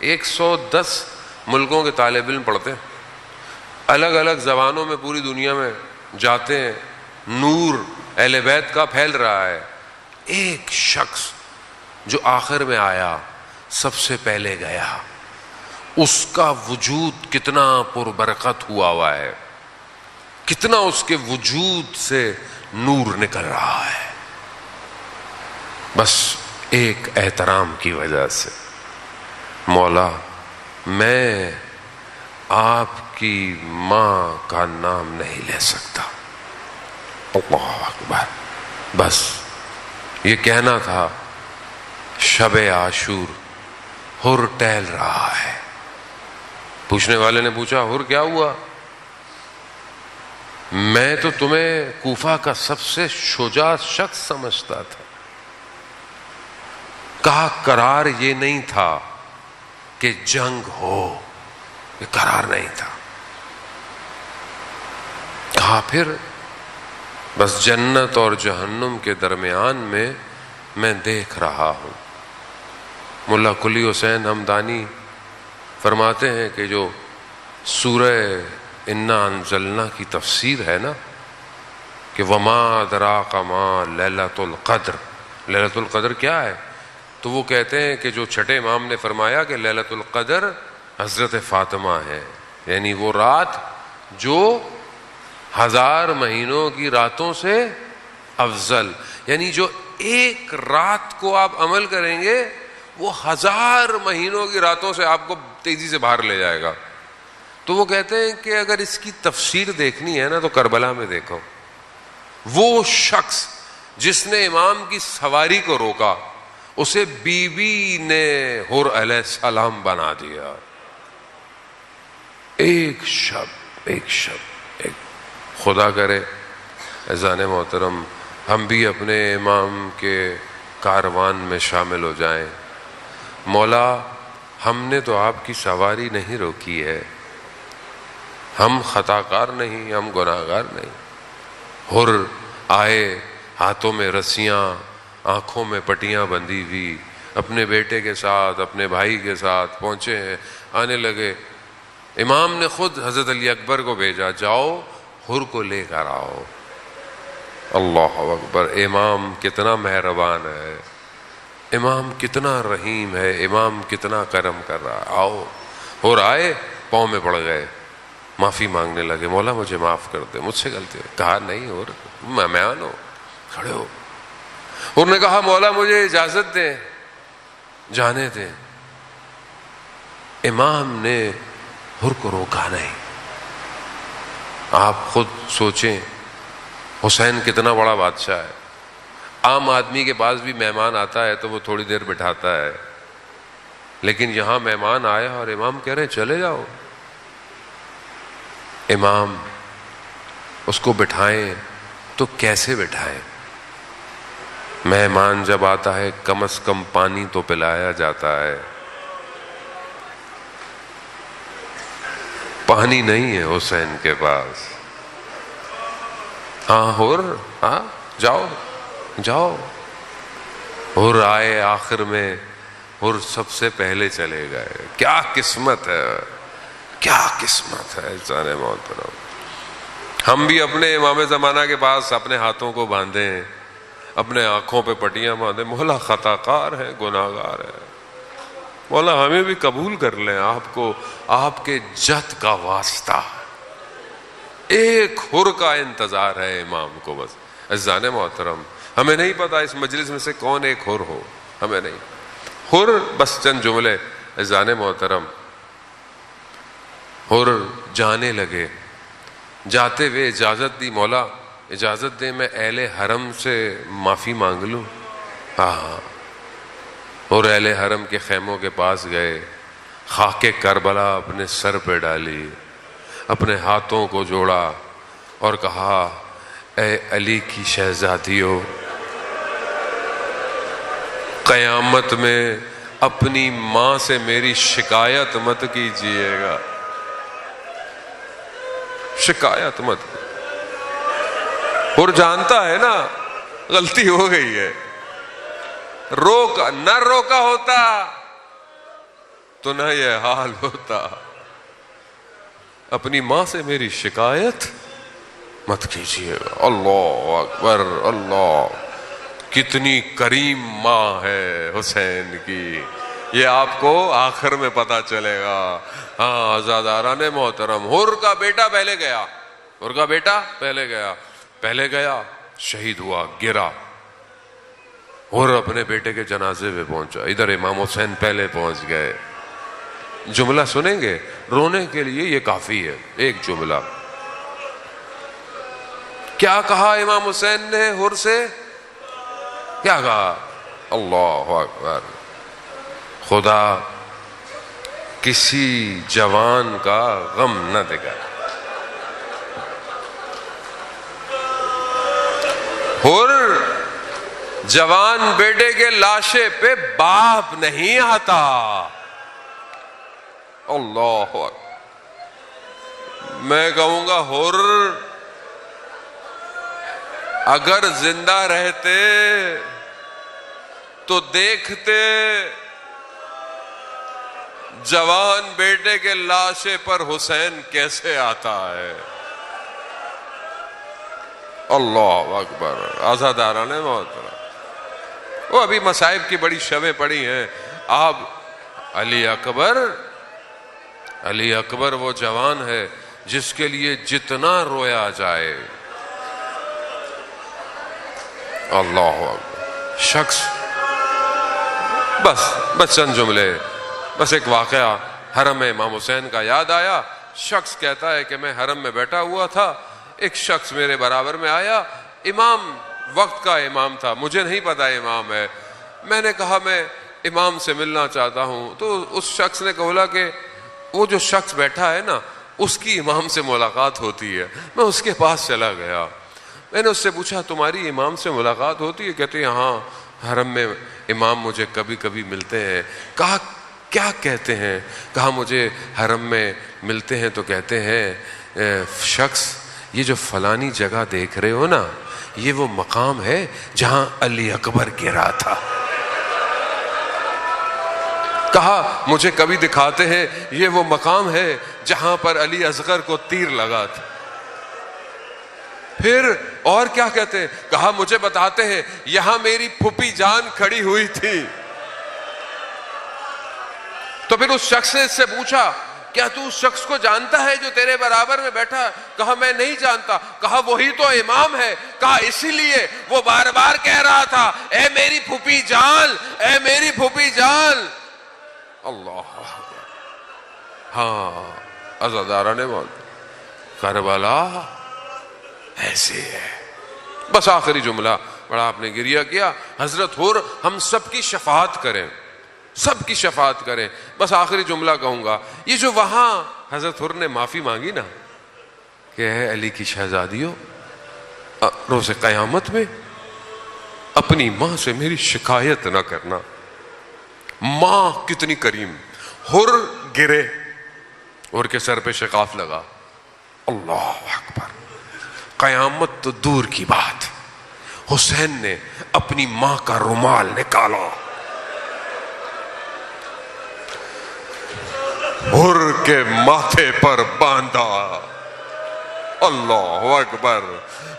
110 ملکوں کے طالب علم پڑھتے ہیں, الگ الگ زبانوں میں پوری دنیا میں جاتے ہیں, نور اہل بیت کا پھیل رہا ہے. ایک شخص جو آخر میں آیا, سب سے پہلے گیا, اس کا وجود کتنا پربرکت ہوا ہے, کتنا اس کے وجود سے نور نکل رہا ہے, بس ایک احترام کی وجہ سے. مولا میں آپ کی ماں کا نام نہیں لے سکتا. اللہ اکبر. بس یہ کہنا تھا شب عاشور حر ٹہل رہا ہے. پوچھنے والے نے پوچھا حر کیا ہوا؟ میں تو تمہیں کوفہ کا سب سے شجاع شخص سمجھتا تھا. کہا قرار یہ نہیں تھا کہ جنگ ہو, یہ قرار نہیں تھا. کہا پھر بس جنت اور جہنم کے درمیان میں دیکھ رہا ہوں. ملا قلی حسین حمدانی فرماتے ہیں کہ جو سورہ انا انزلنا کی تفسیر ہے نا, کہ وما ادراک ما لیلۃ القدر, لیلۃ القدر کیا ہے؟ تو وہ کہتے ہیں کہ جو چھٹے امام نے فرمایا کہ لیلۃ القدر حضرت فاطمہ ہے, یعنی وہ رات جو 1000 مہینوں کی راتوں سے افضل, یعنی جو ایک رات کو آپ عمل کریں گے وہ 1000 مہینوں کی راتوں سے آپ کو تیزی سے باہر لے جائے گا. تو وہ کہتے ہیں کہ اگر اس کی تفسیر دیکھنی ہے نا تو کربلا میں دیکھو. وہ شخص جس نے امام کی سواری کو روکا, اسے بی بی نے حر علیہ السلام بنا دیا. ایک شب خدا کرے اذان محترم ہم بھی اپنے امام کے کاروان میں شامل ہو جائیں. مولا ہم نے تو آپ کی سواری نہیں روکی ہے, ہم خطا کار نہیں, ہم گناہ گار نہیں. حر آئے, ہاتھوں میں رسیاں, آنکھوں میں پٹیاں بندھی ہوئی, اپنے بیٹے کے ساتھ اپنے بھائی کے ساتھ پہنچے ہیں, آنے لگے. امام نے خود حضرت علی اکبر کو بھیجا, جاؤ حر کو لے کر آؤ. اللہ اکبر. امام کتنا مہربان ہے, امام کتنا رحیم ہے, امام کتنا کرم کر رہا ہے. آؤ. حر آئے, پاؤں میں پڑ گئے, معافی مانگنے لگے, مولا مجھے معاف کر دے, مجھ سے غلطی ہے. کہا نہیں حر مہمان ہو, کھڑے ہو. حر نے کہا مولا مجھے اجازت دیں, جانے دیں. امام نے حر کو روکا نہیں. آپ خود سوچیں حسین کتنا بڑا بادشاہ ہے. عام آدمی کے پاس بھی مہمان آتا ہے تو وہ تھوڑی دیر بٹھاتا ہے, لیکن یہاں مہمان آیا اور امام کہہ رہے چلے جاؤ. امام اس کو بٹھائیں تو کیسے بٹھائیں؟ مہمان جب آتا ہے کم از کم پانی تو پلایا جاتا ہے. پانی نہیں ہے حسین کے پاس. ہاں حر, ہاں جاؤ جاؤ. حر آئے, آخر میں حر سب سے پہلے چلے گئے. کیا قسمت ہے, کیا قسمت ہے انسان محترم. ہم بھی اپنے امام زمانہ کے پاس اپنے ہاتھوں کو باندھیں, اپنے آنکھوں پہ پٹیاں باندھیں. مولا خطا کار ہے, گناہ گار ہے, مولا ہمیں بھی قبول کر لیں آپ کو, آپ کے جد کا واسطہ. ایک حر کا انتظار ہے امام کو بس. عزیزان محترم ہمیں نہیں پتا اس مجلس میں سے کون ایک حر ہو, ہمیں نہیں. حر بس چند جملے. عزیزان محترم حر جانے لگے, جاتے ہوئے اجازت دی, مولا اجازت دے میں اہل حرم سے معافی مانگ لوں. ہاں. اور اہل حرم کے خیموں کے پاس گئے, خاک کربلا اپنے سر پہ ڈالی, اپنے ہاتھوں کو جوڑا اور کہا اے علی کی شہزادیوں, قیامت میں اپنی ماں سے میری شکایت مت کیجیے گا، شکایت مت۔ اور جانتا ہے نا غلطی ہو گئی ہے، نہ روکا ہوتا تو نہ یہ حال ہوتا۔ اپنی ماں سے میری شکایت مت کیجیے گا۔ اللہ اکبر، اللہ، کتنی کریم ماں ہے حسین کی، یہ آپ کو آخر میں پتا چلے گا۔ ہاں عزاداران محترم، حر کا بیٹا پہلے گیا، حر کا بیٹا پہلے گیا، شہید ہوا، گرا، حر اپنے بیٹے کے جنازے پہ پہنچا، ادھر امام حسین پہلے پہنچ گئے۔ جملہ سنیں گے، رونے کے لیے یہ کافی ہے، ایک جملہ۔ کیا کہا امام حسین نے حر سے؟ کیا کہا؟ اللہ اکبر، خدا کسی جوان کا غم نہ دے گا۔ حر جوان بیٹے کے لاشے پہ باپ نہیں آتا۔ اللہ اکبر، میں کہوں گا حر اگر زندہ رہتے تو دیکھتے جوان بیٹے کے لاشے پر حسین کیسے آتا ہے۔ اللہ اکبر، عزاداران محترم، وہ ابھی مصائب کی بڑی شبیں پڑی ہیں۔ آپ علی اکبر وہ جوان ہے جس کے لیے جتنا رویا جائے۔ اللہ اکبر، شخص، بس چند جملے، بس ایک واقعہ حرم میں امام حسین کا یاد آیا۔ شخص کہتا ہے کہ میں حرم میں بیٹھا ہوا تھا، ایک شخص میرے برابر میں آیا، امام وقت کا امام تھا، مجھے نہیں پتا امام ہے، میں نے کہا میں امام سے ملنا چاہتا ہوں، تو اس شخص نے کہا کہ وہ جو شخص بیٹھا ہے نا اس کی امام سے ملاقات ہوتی ہے۔ میں اس کے پاس چلا گیا، میں نے اس سے پوچھا تمہاری امام سے ملاقات ہوتی ہے؟ کہتے ہیں ہاں، حرم میں امام مجھے کبھی کبھی ملتے ہیں۔ کہا کیا کہتے ہیں؟ کہا مجھے حرم میں ملتے ہیں تو کہتے ہیں شخص یہ جو فلانی جگہ دیکھ رہے ہو نا، یہ وہ مقام ہے جہاں علی اکبر گرا تھا۔ کہا مجھے کبھی دکھاتے ہیں یہ وہ مقام ہے جہاں پر علی اصغر کو تیر لگا تھا۔ پھر اور کیا کہتے ہیں؟ کہا مجھے بتاتے ہیں یہاں میری پھوپھی جان کھڑی ہوئی تھی۔ تو پھر اس شخص نے اس سے پوچھا کیا تو اس شخص کو جانتا ہے جو تیرے برابر میں بیٹھا؟ کہا میں نہیں جانتا۔ کہا وہی تو امام ہے۔ کہا اسی لیے وہ بار بار کہہ رہا تھا اے میری پھوپھی جان، اے میری پھوپھی جان۔ اللہ، ہاں عزاداران کربلا ایسے ہے۔ بس آخری جملہ، بڑا آپ نے گریہ کیا، حضرت حر ہم سب کی شفاعت کریں، سب کی شفاعت کریں۔ بس آخری جملہ کہوں گا، یہ جو وہاں حضرت حر نے معافی مانگی نا کہ اے علی کی شہزادیوں، روز قیامت میں اپنی ماں سے میری شکایت نہ کرنا۔ ماں کتنی کریم، حر گرے، حر کے سر پہ شقاف لگا، اللہ اکبر، قیامت تو دور کی بات، حسین نے اپنی ماں کا رومال نکالا، حر کے ماتھے پر باندھا، اللہ اکبر۔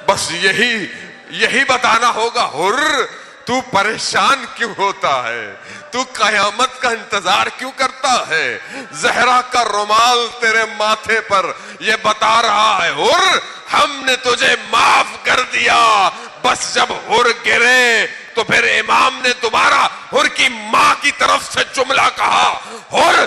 بس یہی بتانا ہوگا، حر تو پریشان کیوں ہوتا ہے؟ تو قیامت کا انتظار کیوں کرتا ہے؟ زہرا کا رومال تیرے ماتھے پر یہ بتا رہا ہے حر ہم نے تجھے معاف کر دیا۔ بس جب حر گرے تو پھر امام نے دوبارہ حر کی ماں کی طرف سے جملہ کہا، حر